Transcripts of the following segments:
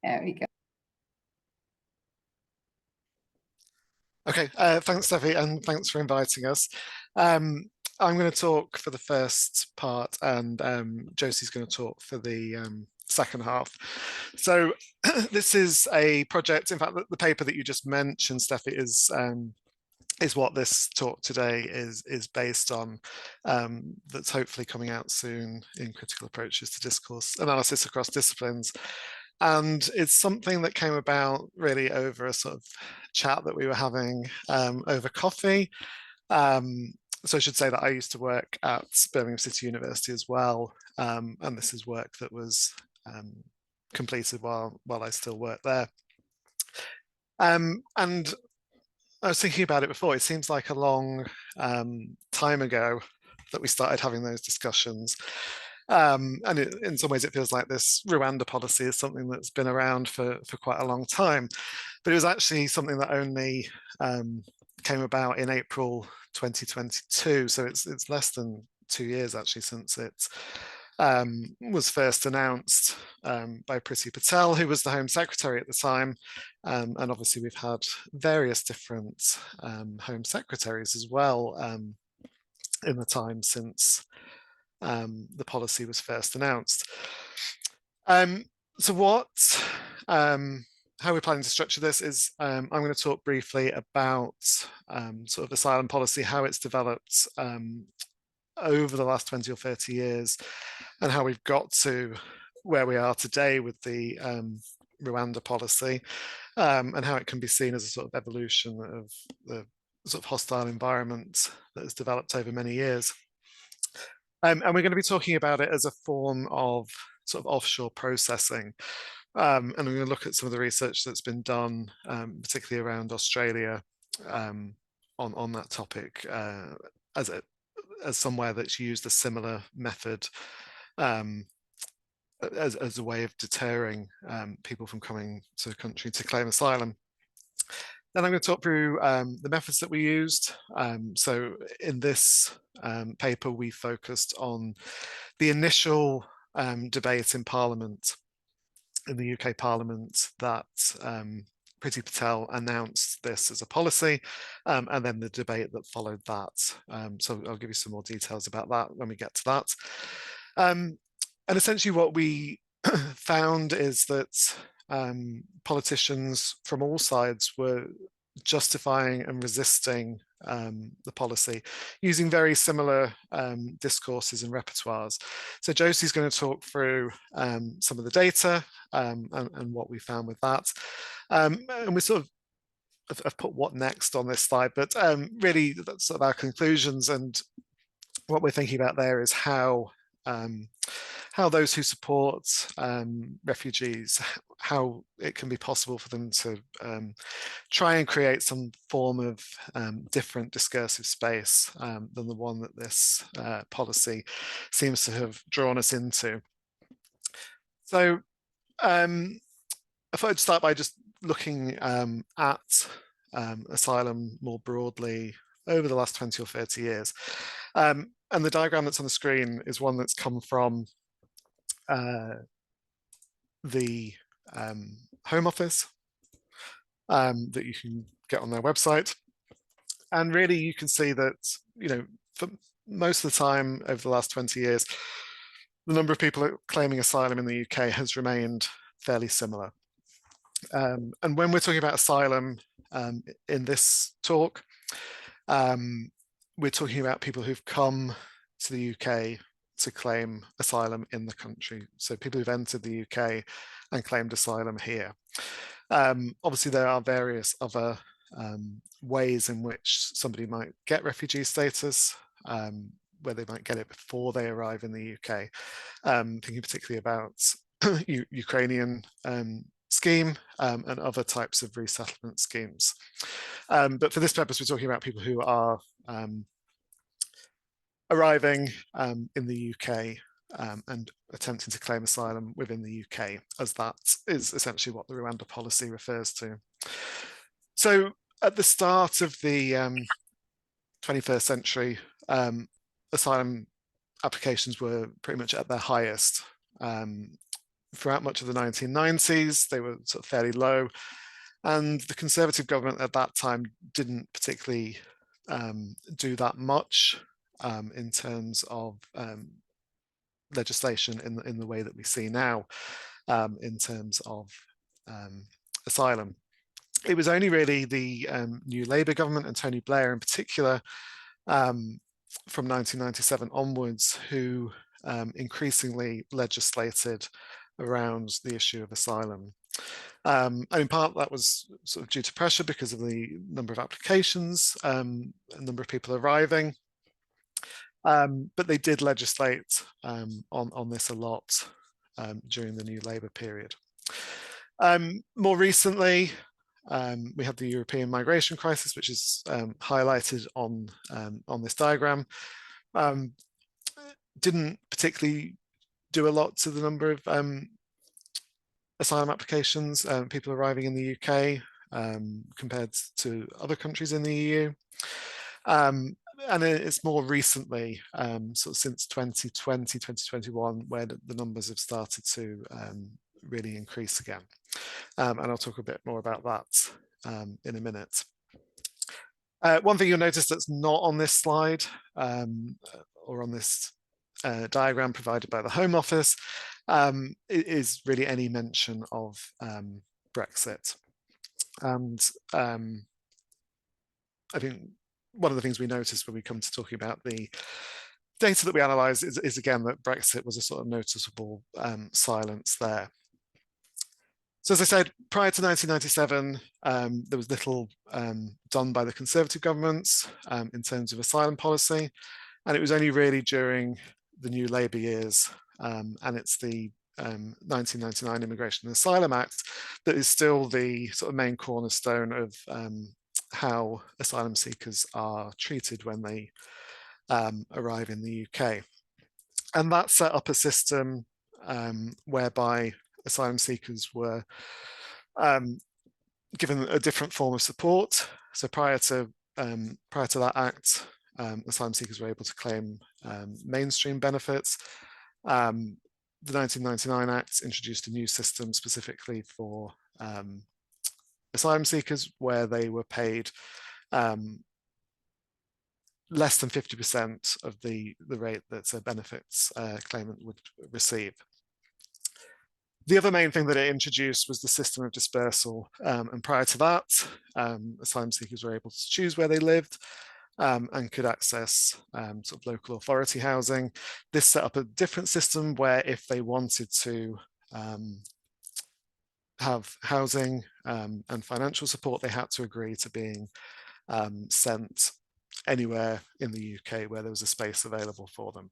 There we go. Okay, thanks, Steffi, and thanks for inviting us. I'm going to talk for the first part, and Josie's going to talk for the second half. So this is a project. In fact, the paper that you just mentioned, Steffi, is what this talk today is based on. That's hopefully coming out soon in Critical Approaches to Discourse Analysis Across Disciplines. And it's something that came about really over a sort of chat that we were having over coffee. So I should say that I used to work at Birmingham City University as well. And this is work that was completed while I still work there. And I was thinking about it before. It seems like a long time ago that we started having those discussions. And in some ways, it feels like this Rwanda policy is something that's been around for quite a long time. But it was actually something that only came about in April 2022. So it's less than 2 years actually since it was first announced by Priti Patel, who was the Home Secretary at the time. And obviously we've had various different Home Secretaries as well in the time since the policy was first announced. So how we're planning to structure this is I'm going to talk briefly about sort of asylum policy, how it's developed over the last 20 or 30 years, and how we've got to where we are today with the Rwanda policy, and how it can be seen as a sort of evolution of the sort of hostile environment that has developed over many years. And we're going to be talking about it as a form of sort of offshore processing. And we're going to look at some of the research that's been done, particularly around Australia, on that topic as somewhere that's used a similar method as a way of deterring people from coming to the country to claim asylum. Then I'm going to talk through the methods that we used. So in this paper, we focused on the initial debate in Parliament, in the UK Parliament, that Priti Patel announced this as a policy, and then the debate that followed that. So I'll give you some more details about that when we get to that. And essentially what we found is that politicians from all sides were justifying and resisting the policy using very similar discourses and repertoires. So Josie's going to talk through some of the data and what we found with that. And we sort of I've put what next on this slide, but really that's sort of our conclusions, and what we're thinking about there is how those who support refugees, how it can be possible for them to try and create some form of different discursive space than the one that this policy seems to have drawn us into. So I thought I'd start by just looking at asylum more broadly over the last 20 or 30 years. And the diagram that's on the screen is one that's come from the Home Office that you can get on their website. And really you can see that, you know, for most of the time over the last 20 years, the number of people claiming asylum in the UK has remained fairly similar. And when we're talking about asylum in this talk, we're talking about people who've come to the UK to claim asylum in the country. So people who've entered the UK and claimed asylum here. Obviously, there are various other ways in which somebody might get refugee status, where they might get it before they arrive in the UK. Thinking particularly about Ukrainian scheme and other types of resettlement schemes. But for this purpose, we're talking about people who are arriving in the UK and attempting to claim asylum within the UK, as that is essentially what the Rwanda policy refers to. So at the start of the 21st century, asylum applications were pretty much at their highest. throughout much of the 1990s. They were sort of fairly low, and the Conservative government at that time didn't particularly do that much in terms of legislation in the way that we see now in terms of asylum. It was only really the new Labour government, and Tony Blair in particular, from 1997 onwards, who increasingly legislated around the issue of asylum. And in part that was sort of due to pressure because of the number of applications, a number of people arriving. But they did legislate on this a lot during the new Labour period. More recently, we had the European migration crisis, which is highlighted on this diagram. Didn't particularly do a lot to the number of asylum applications, people arriving in the UK compared to other countries in the EU. And it's more recently, sort of since 2020, 2021, where the numbers have started to really increase again. And I'll talk a bit more about that in a minute. One thing you'll notice that's not on this slide or on this diagram provided by the Home Office is really any mention of Brexit. And I think one of the things we noticed when we come to talking about the data that we analyse is again that Brexit was a sort of noticeable silence there. So as I said, prior to 1997, there was little done by the Conservative governments in terms of asylum policy, and it was only really during the new Labour years, and it's the 1999 Immigration and Asylum Act that is still the sort of main cornerstone of how asylum seekers are treated when they arrive in the UK. And that set up a system whereby asylum seekers were given a different form of support. So prior to that act, asylum seekers were able to claim mainstream benefits. The 1999 Act introduced a new system specifically for asylum seekers, where they were paid less than 50% of the rate that a benefits claimant would receive. The other main thing that it introduced was the system of dispersal, and prior to that, asylum seekers were able to choose where they lived and could access sort of local authority housing. This set up a different system where if they wanted to have housing and financial support, they had to agree to being sent anywhere in the UK where there was a space available for them.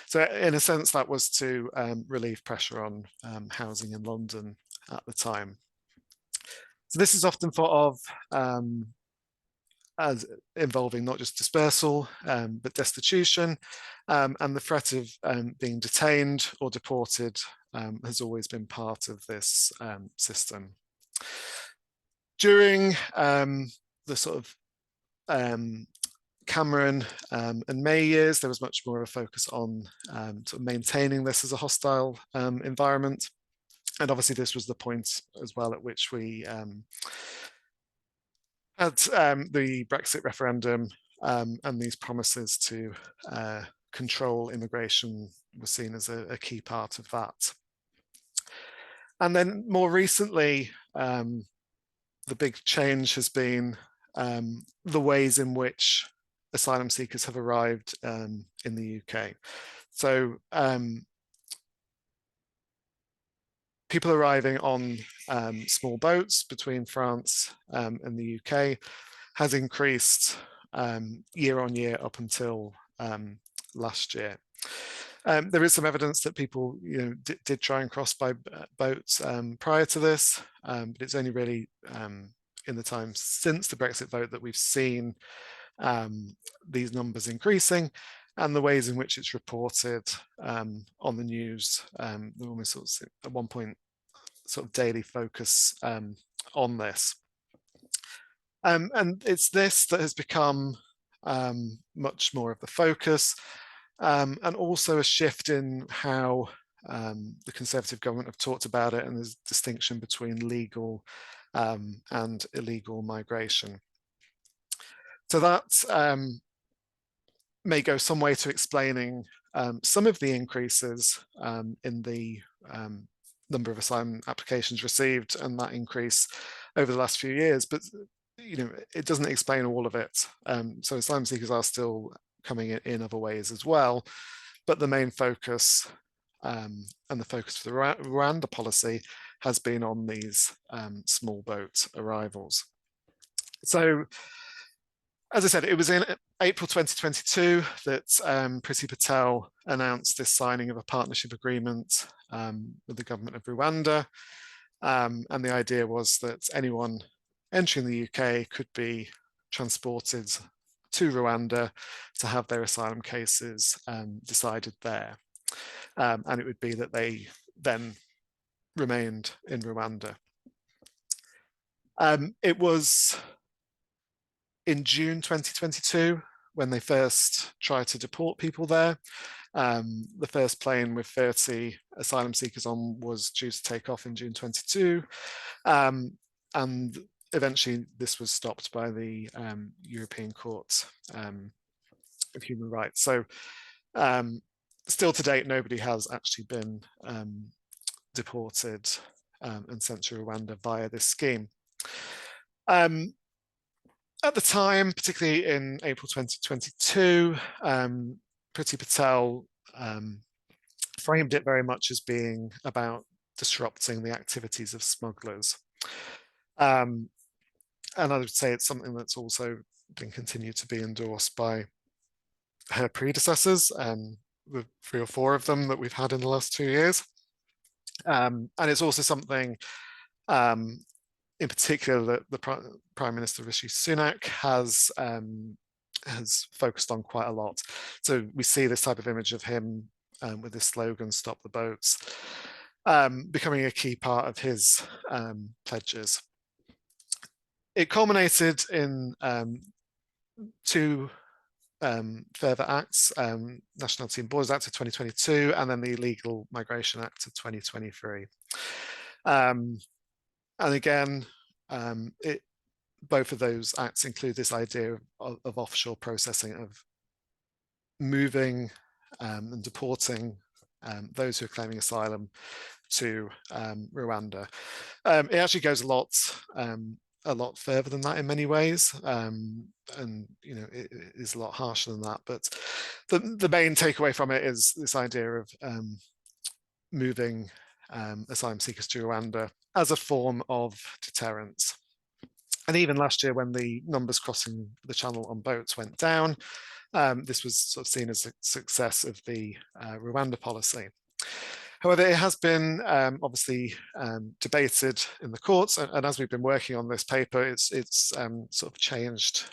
So in a sense, that was to relieve pressure on housing in London at the time. So this is often thought of as involving not just dispersal, but destitution, and the threat of being detained or deported has always been part of this system. During the sort of Cameron and May years, there was much more of a focus on sort of maintaining this as a hostile environment. And obviously this was the point as well at which we had the Brexit referendum, and these promises to control immigration were seen as a key part of that. And then more recently, the big change has been the ways in which asylum seekers have arrived in the UK. So people arriving on small boats between France and the UK has increased year on year up until last year. There is some evidence that people did try and cross by boats prior to this, but it's only really in the time since the Brexit vote that we've seen these numbers increasing, and the ways in which it's reported on the news. There almost sort of at one point sort of daily focus on this. And it's this that has become much more of the focus, and also a shift in how the Conservative government have talked about it, and there's a distinction between legal and illegal migration. So that may go some way to explaining some of the increases in the number of asylum applications received, and that increase over the last few years. But it doesn't explain all of it. So asylum seekers are still coming in other ways as well. But the main focus and the focus for the Rwanda policy has been on these small boat arrivals. So, as I said, it was in April 2022 that Priti Patel announced this signing of a partnership agreement with the government of Rwanda. And the idea was that anyone entering the UK could be transported to Rwanda to have their asylum cases decided there. And it would be that they then remained in Rwanda. It was in June 2022 when they first tried to deport people there. The first plane with 30 asylum seekers on was due to take off in June 22. And eventually this was stopped by the European Court of Human Rights. So still to date, nobody has actually been deported and sent to Rwanda via this scheme. At the time, particularly in April 2022, Priti Patel framed it very much as being about disrupting the activities of smugglers. And I would say it's something that's also been continued to be endorsed by her predecessors, the 3 or 4 of them that we've had in the last 2 years. And it's also something in particular that the Prime Minister Rishi Sunak has focused on quite a lot. So we see this type of image of him with this slogan, "Stop the boats," becoming a key part of his pledges. It culminated in 2 further acts, Nationality and Borders Act of 2022, and then the Illegal Migration Act of 2023. And again, both of those acts include this idea of offshore processing, of moving and deporting those who are claiming asylum to Rwanda. It actually goes a lot further than that in many ways, and it is a lot harsher than that. But the main takeaway from it is this idea of moving asylum seekers to Rwanda as a form of deterrence. And even last year, when the numbers crossing the channel on boats went down, this was sort of seen as a success of the Rwanda policy. However, it has been obviously debated in the courts, and as we've been working on this paper, it's sort of changed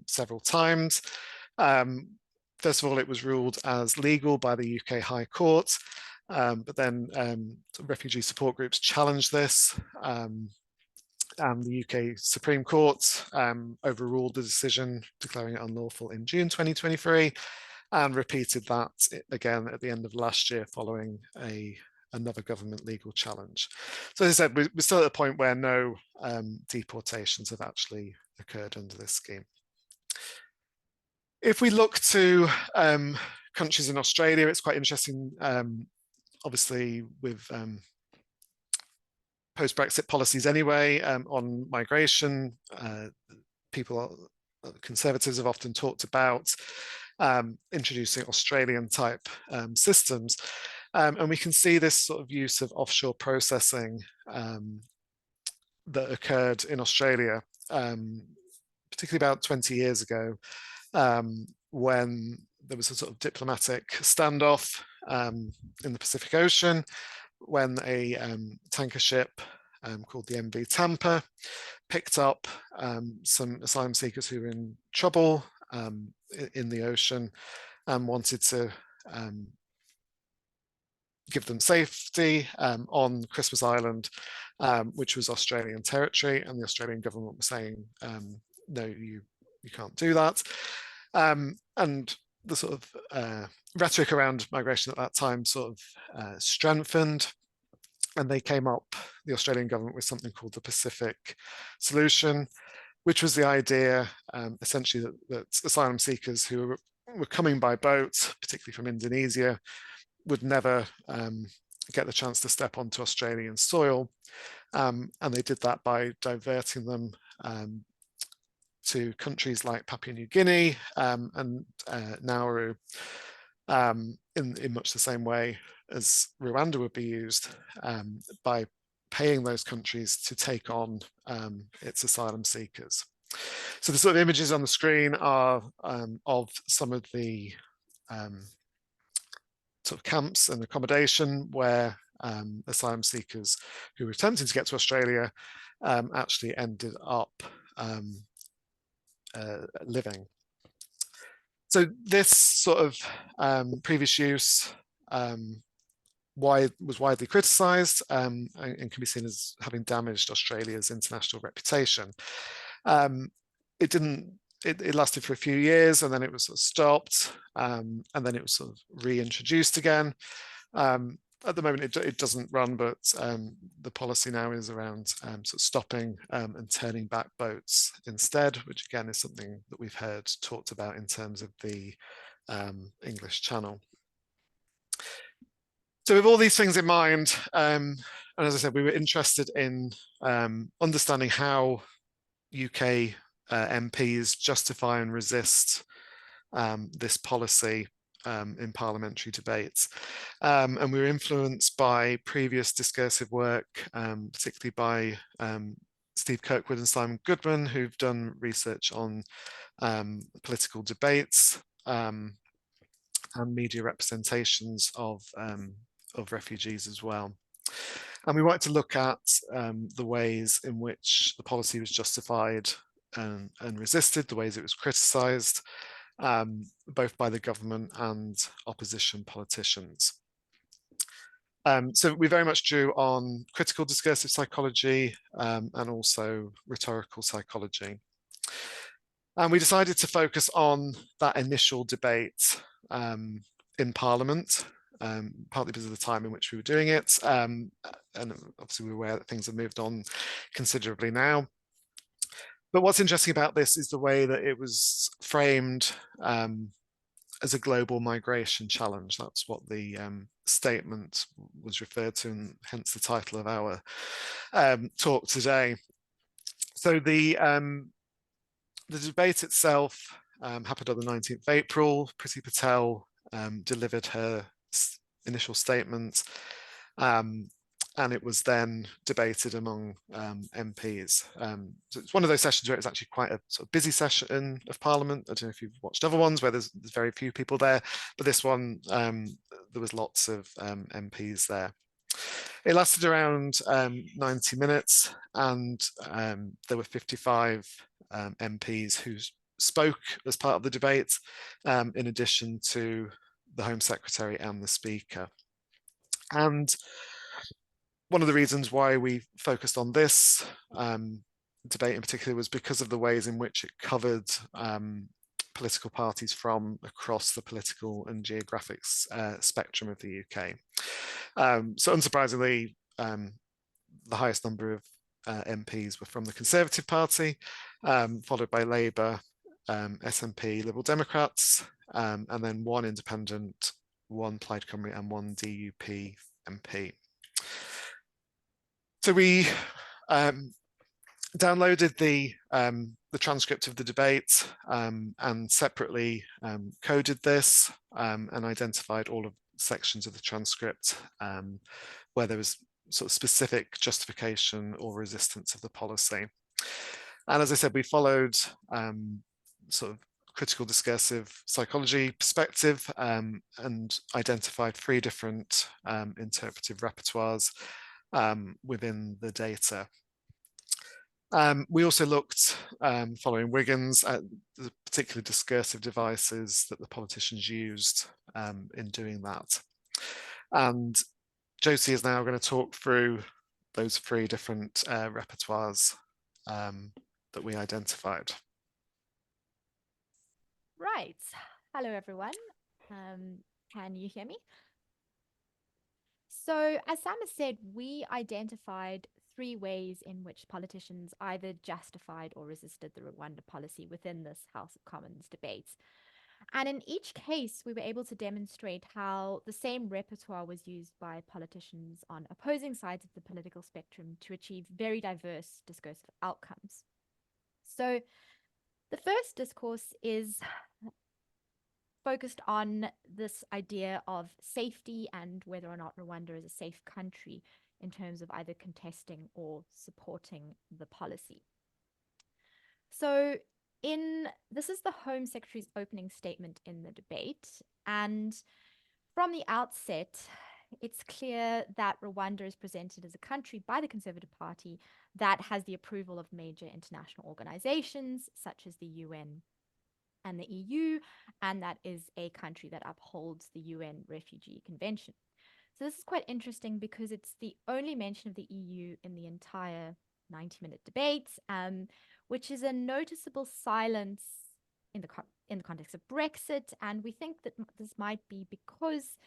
several times. First of all, it was ruled as legal by the UK High Court, but then refugee support groups challenged this, and the UK Supreme Court overruled the decision, declaring it unlawful in June 2023, and repeated that again at the end of last year following another government legal challenge. So as I said, we're still at a point where no deportations have actually occurred under this scheme. If we look to countries in Australia, it's quite interesting, obviously with post-Brexit policies anyway, on migration. Conservatives have often talked about introducing Australian type systems. And we can see this sort of use of offshore processing that occurred in Australia, particularly about 20 years ago, when there was a sort of diplomatic standoff in the Pacific Ocean, when a tanker ship called the MV Tampa picked up some asylum seekers who were in trouble in the ocean and wanted to give them safety on Christmas Island, which was Australian territory, and the Australian government was saying, no, you can't do that. And the sort of rhetoric around migration at that time sort of strengthened, and they came up, the Australian government, with something called the Pacific Solution, which was the idea essentially that asylum seekers who were coming by boat, particularly from Indonesia, would never get the chance to step onto Australian soil. And they did that by diverting them to countries like Papua New Guinea and Nauru in much the same way as Rwanda would be used, by paying those countries to take on its asylum seekers. So the sort of images on the screen are of some of the sort of camps and accommodation where asylum seekers who were attempting to get to Australia actually ended up living. So this sort of previous use was widely criticised and can be seen as having damaged Australia's international reputation. It lasted for a few years, and then it was sort of stopped, and then it was sort of reintroduced again. At the moment, it doesn't run, but the policy now is around sort of stopping and turning back boats instead, which again is something that we've heard talked about in terms of the English Channel. So with all these things in mind, and as I said, we were interested in understanding how UK MPs justify and resist this policy in parliamentary debates. And we were influenced by previous discursive work, particularly by Steve Kirkwood and Simon Goodman, who've done research on political debates and media representations of refugees as well. And we wanted to look at the ways in which the policy was justified and resisted, the ways it was criticised, both by the government and opposition politicians. So we very much drew on critical discursive psychology and also rhetorical psychology. And we decided to focus on that initial debate in Parliament, partly because of the time in which we were doing it. And obviously we're aware that things have moved on considerably now. But what's interesting about this is the way that it was framed as a global migration challenge. That's what the statement was referred to, and hence the title of our talk today. So the debate itself happened on the 19th of April. Priti Patel delivered her initial statement, and it was then debated among MPs. So it's one of those sessions where it's actually quite a sort of busy session of Parliament. I don't know if you've watched other ones where there's very few people there, but this one, there was lots of MPs there. It lasted around 90 minutes, and there were 55 MPs who spoke as part of the debate, in addition to the Home Secretary and the Speaker. And one of the reasons why we focused on this debate in particular was because of the ways in which it covered political parties from across the political and geographic spectrum of the UK. So unsurprisingly, the highest number of MPs were from the Conservative Party, followed by Labour, SNP, Liberal Democrats, and then one independent, one Plaid Cymru, and one DUP MP. So we downloaded the transcript of the debate and separately coded this and identified all of the sections of the transcript where there was sort of specific justification or resistance of the policy. And as I said, we followed sort of critical discursive psychology perspective and identified 3 different interpretive repertoires within the data. We also looked, following Wiggins, at the particular discursive devices that the politicians used in doing that. And Josie is now going to talk through those 3 different repertoires that we identified. Right. Hello, everyone. Can you hear me? So, as Sam has said, we identified three ways in which politicians either justified or resisted the Rwanda policy within this House of Commons debates. And in each case, we were able to demonstrate how the same repertoire was used by politicians on opposing sides of the political spectrum to achieve very diverse discursive outcomes. So, the first discourse is focused on this idea of safety and whether or not Rwanda is a safe country in terms of either contesting or supporting the policy. So, in this is the Home Secretary's opening statement in the debate, and from the outset, it's clear that Rwanda is presented as a country by the Conservative Party that has the approval of major international organizations such as the UN and the EU, and that is a country that upholds the UN Refugee Convention. So this is quite interesting because it's the only mention of the EU in the entire 90-minute debate, which is a noticeable silence in the context of Brexit. And we think that this might be because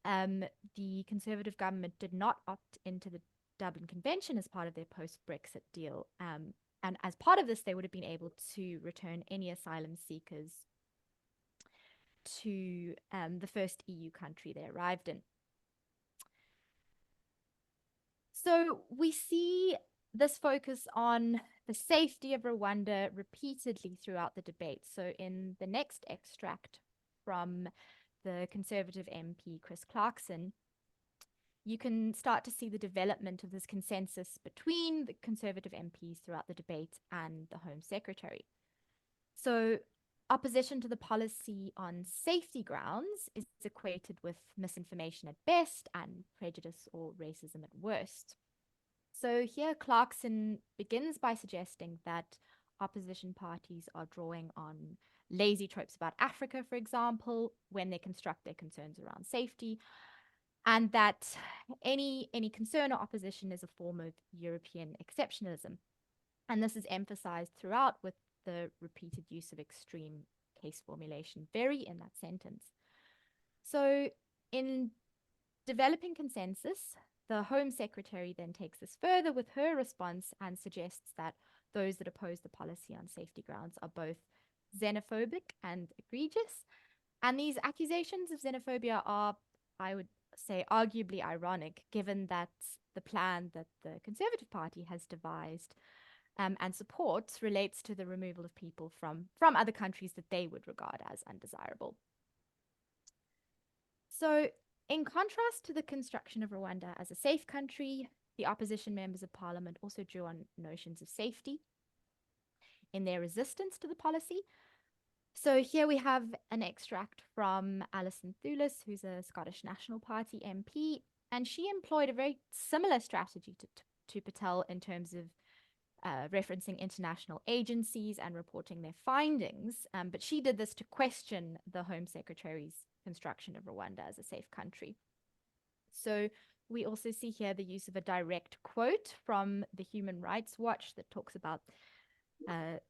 the Conservative government did not opt into the Dublin Convention as part of their post-Brexit deal. And as part of this, they would have been able to return any asylum seekers to the first EU country they arrived in. So we see this focus on the safety of Rwanda repeatedly throughout the debate. So in the next extract from the Conservative MP, Chris Clarkson, you can start to see the development of this consensus between the Conservative MPs throughout the debate and the Home Secretary. So opposition to the policy on safety grounds is equated with misinformation at best and prejudice or racism at worst. So here Clarkson begins by suggesting that opposition parties are drawing on lazy tropes about Africa, for example, when they construct their concerns around safety, and that any concern or opposition is a form of European exceptionalism. And this is emphasized throughout with the repeated use of extreme case formulation, very in that sentence. So in developing consensus, the Home Secretary then takes this further with her response and suggests that those that oppose the policy on safety grounds are both xenophobic and egregious. And these accusations of xenophobia are, I would say, arguably ironic, given that the plan that the Conservative Party has devised and supports relates to the removal of people from other countries that they would regard as undesirable. So, in contrast to the construction of Rwanda as a safe country, the opposition members of parliament also drew on notions of safety in their resistance to the policy. So here we have an extract from Alison Thulis, who's a Scottish National Party MP, and she employed a very similar strategy to Patel in terms of referencing international agencies and reporting their findings. But she did this to question the Home Secretary's construction of Rwanda as a safe country. So we also see here the use of a direct quote from the Human Rights Watch that talks about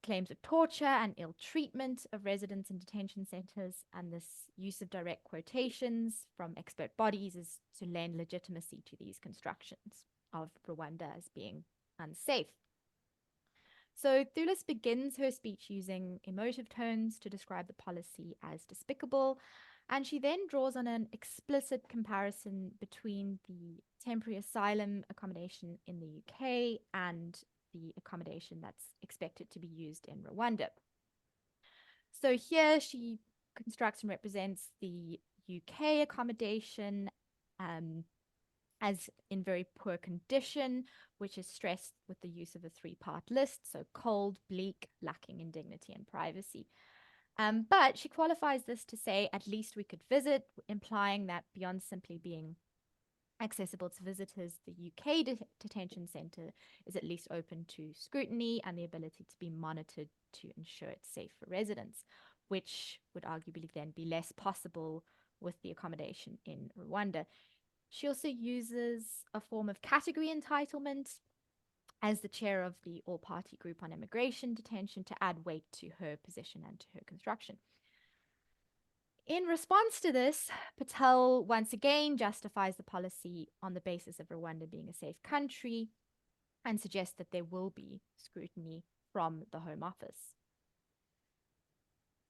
claims of torture and ill treatment of residents in detention centers, and this use of direct quotations from expert bodies is to lend legitimacy to these constructions of Rwanda as being unsafe. So Thulis begins her speech using emotive tones to describe the policy as despicable, and she then draws on an explicit comparison between the temporary asylum accommodation in the UK and the accommodation that's expected to be used in Rwanda. So here she constructs and represents the UK accommodation as in very poor condition, which is stressed with the use of a three-part list, so cold, bleak, lacking in dignity and privacy. But she qualifies this to say, at least we could visit, implying that beyond simply being accessible to visitors, the UK detention centre is at least open to scrutiny and the ability to be monitored to ensure it's safe for residents, which would arguably then be less possible with the accommodation in Rwanda. She also uses a form of category entitlement as the chair of the all-party group on immigration detention to add weight to her position and to her construction. In response to this, Patel once again justifies the policy on the basis of Rwanda being a safe country and suggests that there will be scrutiny from the Home Office.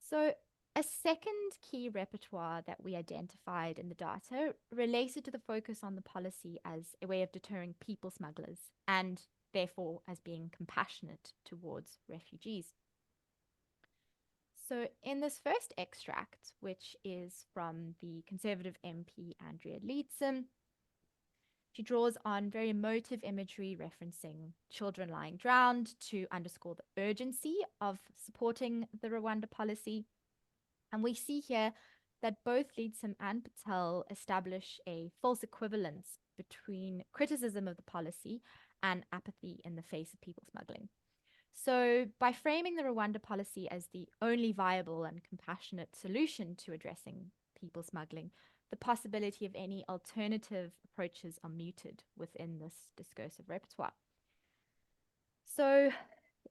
So a second key repertoire that we identified in the data related to the focus on the policy as a way of deterring people smugglers and therefore as being compassionate towards refugees. So in this first extract, which is from the Conservative MP Andrea Leadsom, she draws on very emotive imagery referencing children lying drowned to underscore the urgency of supporting the Rwanda policy. And we see here that both Leadsom and Patel establish a false equivalence between criticism of the policy and apathy in the face of people smuggling. So by framing the Rwanda policy as the only viable and compassionate solution to addressing people smuggling, the possibility of any alternative approaches are muted within this discursive repertoire. So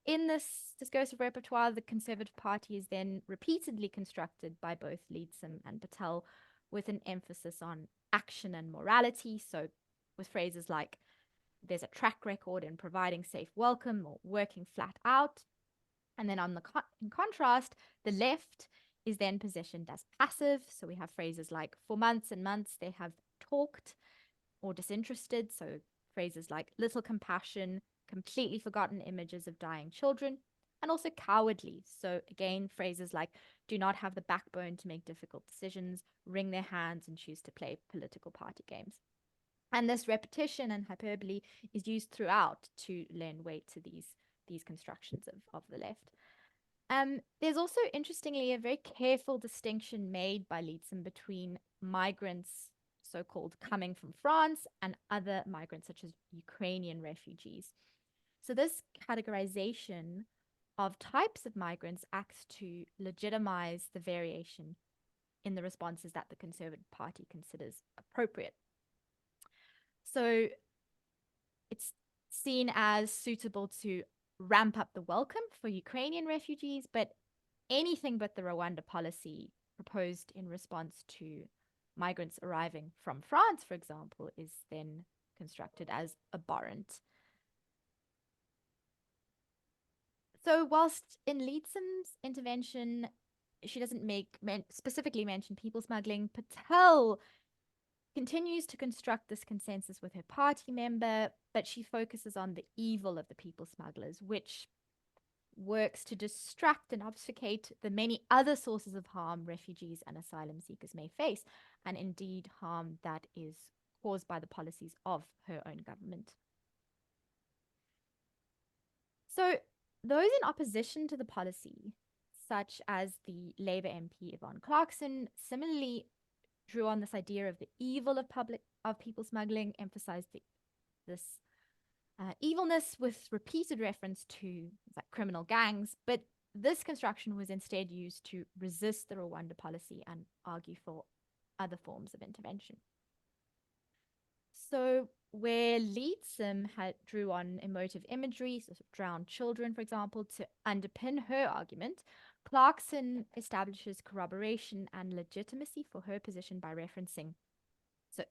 in this discursive repertoire, the Conservative Party is then repeatedly constructed by both Leadsom and Patel with an emphasis on action and morality. So with phrases like, there's a track record in providing safe welcome or working flat out. And then in contrast, the left is then positioned as passive. So we have phrases like, for months and months, they have talked, or disinterested. So phrases like little compassion, completely forgotten images of dying children, and also cowardly. So again, phrases like do not have the backbone to make difficult decisions, wring their hands, and choose to play political party games. And this repetition and hyperbole is used throughout to lend weight to these constructions of the left. There's also, interestingly, a very careful distinction made by Leadsom between migrants, so-called coming from France, and other migrants, such as Ukrainian refugees. So this categorization of types of migrants acts to legitimize the variation in the responses that the Conservative Party considers appropriate. So it's seen as suitable to ramp up the welcome for Ukrainian refugees, but anything but the Rwanda policy proposed in response to migrants arriving from France, for example, is then constructed as abhorrent. So whilst in Leadsom's intervention, she doesn't specifically mention people smuggling, Patel continues to construct this consensus with her party member, but she focuses on the evil of the people smugglers, which works to distract and obfuscate the many other sources of harm refugees and asylum seekers may face, and indeed harm that is caused by the policies of her own government. So those in opposition to the policy, such as the Labour MP Yvonne Clarkson, similarly drew on this idea of the evil of people smuggling, emphasized this evilness with repeated reference to like criminal gangs, but this construction was instead used to resist the Rwanda policy and argue for other forms of intervention. So where Leadsom drew on emotive imagery, so drowned children, for example, to underpin her argument, Clarkson establishes corroboration and legitimacy for her position by referencing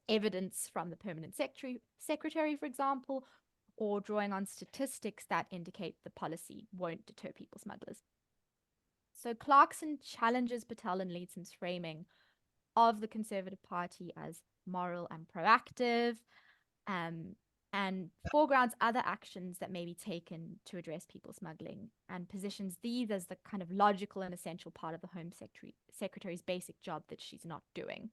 evidence from the permanent secretary, for example, or drawing on statistics that indicate the policy won't deter people smugglers. So Clarkson challenges Patel and Leadsom's framing of the Conservative Party as moral and proactive, and foregrounds other actions that may be taken to address people smuggling, and positions these as the kind of logical and essential part of the Home Secretary's basic job that she's not doing.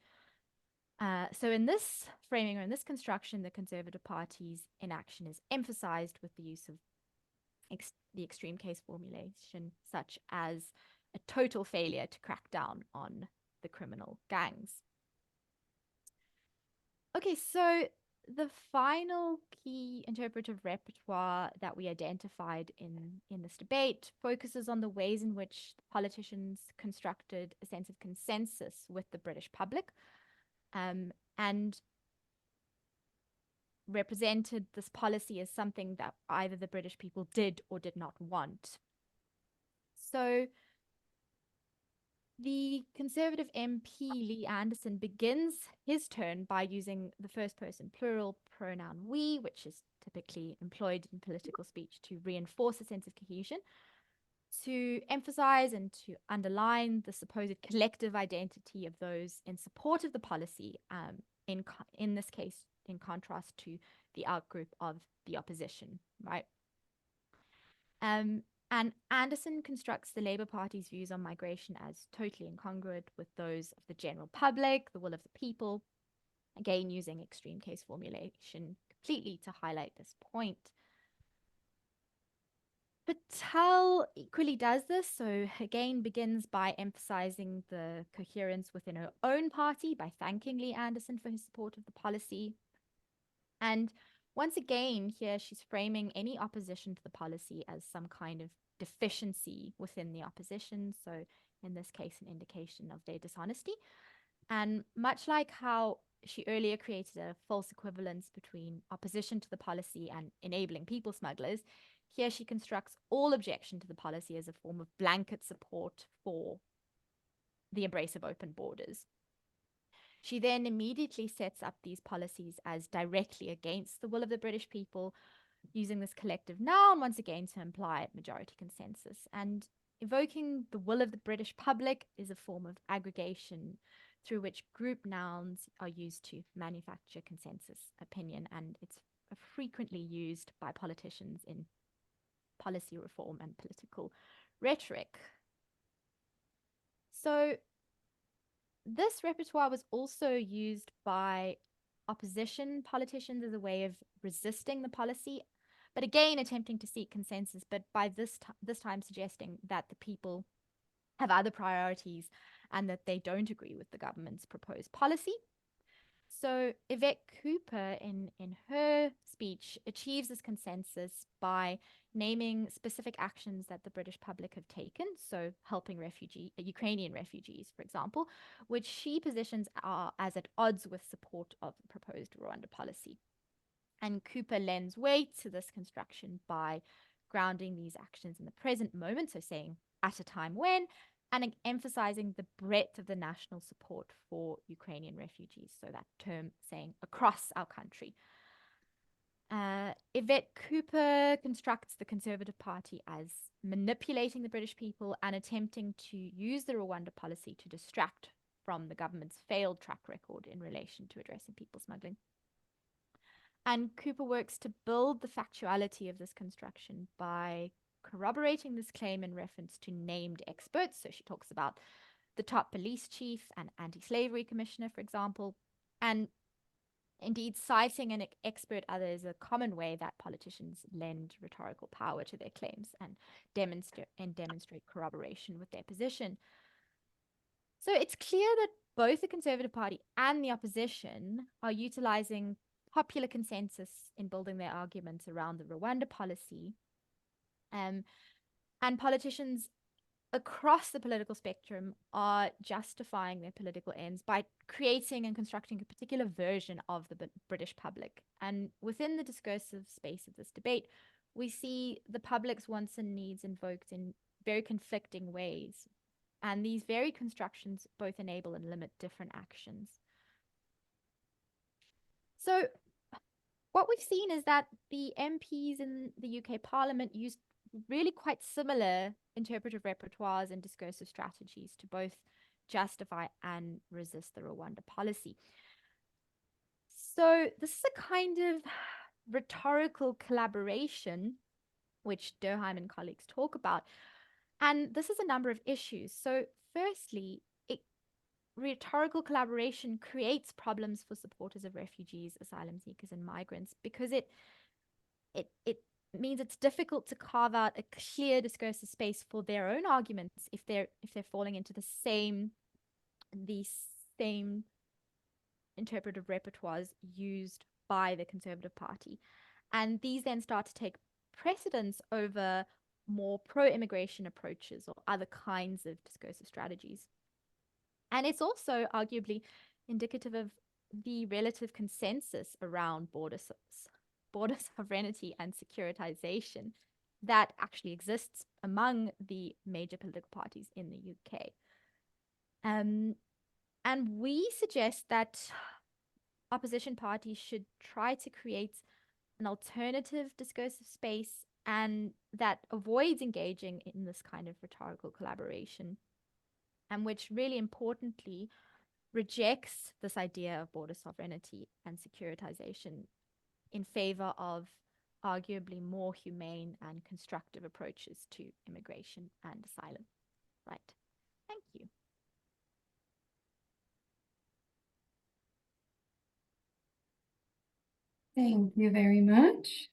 So in this framing, or in this construction, the Conservative Party's inaction is emphasized with the use of the extreme case formulation, such as a total failure to crack down on the criminal gangs. Okay, so the final key interpretive repertoire that we identified in this debate focuses on the ways in which politicians constructed a sense of consensus with the British public, and represented this policy as something that either the British people did or did not want. So The Conservative MP Lee Anderson begins his turn by using the first person plural pronoun we, which is typically employed in political speech to reinforce a sense of cohesion, to emphasize and to underline the supposed collective identity of those in support of the policy, in this case, in contrast to the outgroup of the opposition, right? And Anderson constructs the Labour Party's views on migration as totally incongruent with those of the general public, the will of the people, again using extreme case formulation completely to highlight this point. Patel equally does this, so again begins by emphasizing the coherence within her own party by thanking Lee Anderson for his support of the policy. And once again, here she's framing any opposition to the policy as some kind of deficiency within the opposition. So in this case, an indication of their dishonesty. And much like how she earlier created a false equivalence between opposition to the policy and enabling people smugglers, here she constructs all objection to the policy as a form of blanket support for the embrace of open borders. She then immediately sets up these policies as directly against the will of the British people, using this collective noun once again to imply majority consensus. And evoking the will of the British public is a form of aggregation through which group nouns are used to manufacture consensus opinion, and it's frequently used by politicians in policy reform and political rhetoric. So this repertoire was also used by opposition politicians as a way of resisting the policy, but again attempting to seek consensus, but by this time suggesting that the people have other priorities and that they don't agree with the government's proposed policy. So Yvette Cooper, in her speech, achieves this consensus by naming specific actions that the British public have taken, so helping Ukrainian refugees, for example, which she positions are as at odds with support of the proposed Rwanda policy. And Cooper lends weight to this construction by grounding these actions in the present moment, so saying at a time when, and emphasizing the breadth of the national support for Ukrainian refugees. So that term saying across our country. Yvette Cooper constructs the Conservative Party as manipulating the British people and attempting to use the Rwanda policy to distract from the government's failed track record in relation to addressing people smuggling. And Cooper works to build the factuality of this construction by corroborating this claim in reference to named experts. So she talks about the top police chief and anti-slavery commissioner, for example, and indeed citing an expert other is a common way that politicians lend rhetorical power to their claims and demonstrate corroboration with their position. So it's clear that both the Conservative Party and the opposition are utilizing popular consensus in building their arguments around the Rwanda policy. And politicians across the political spectrum are justifying their political ends by creating and constructing a particular version of the British public. And within the discursive space of this debate, we see the public's wants and needs invoked in very conflicting ways. And these very constructions both enable and limit different actions. So what we've seen is that the MPs in the UK Parliament used really quite similar interpretive repertoires and discursive strategies to both justify and resist the Rwanda policy. So this is a kind of rhetorical collaboration, which Durkheim and colleagues talk about. And this is a number of issues. So firstly, rhetorical collaboration creates problems for supporters of refugees, asylum seekers, and migrants because it means it's difficult to carve out a clear discursive space for their own arguments if they're falling into the same interpretive repertoires used by the Conservative Party. And these then start to take precedence over more pro-immigration approaches or other kinds of discursive strategies. And it's also arguably indicative of the relative consensus around border sovereignty and securitization that actually exists among the major political parties in the UK. And we suggest that opposition parties should try to create an alternative discursive space and that avoids engaging in this kind of rhetorical collaboration, and which really importantly rejects this idea of border sovereignty and securitization in favor of arguably more humane and constructive approaches to immigration and asylum. Right. Thank you. Thank you very much.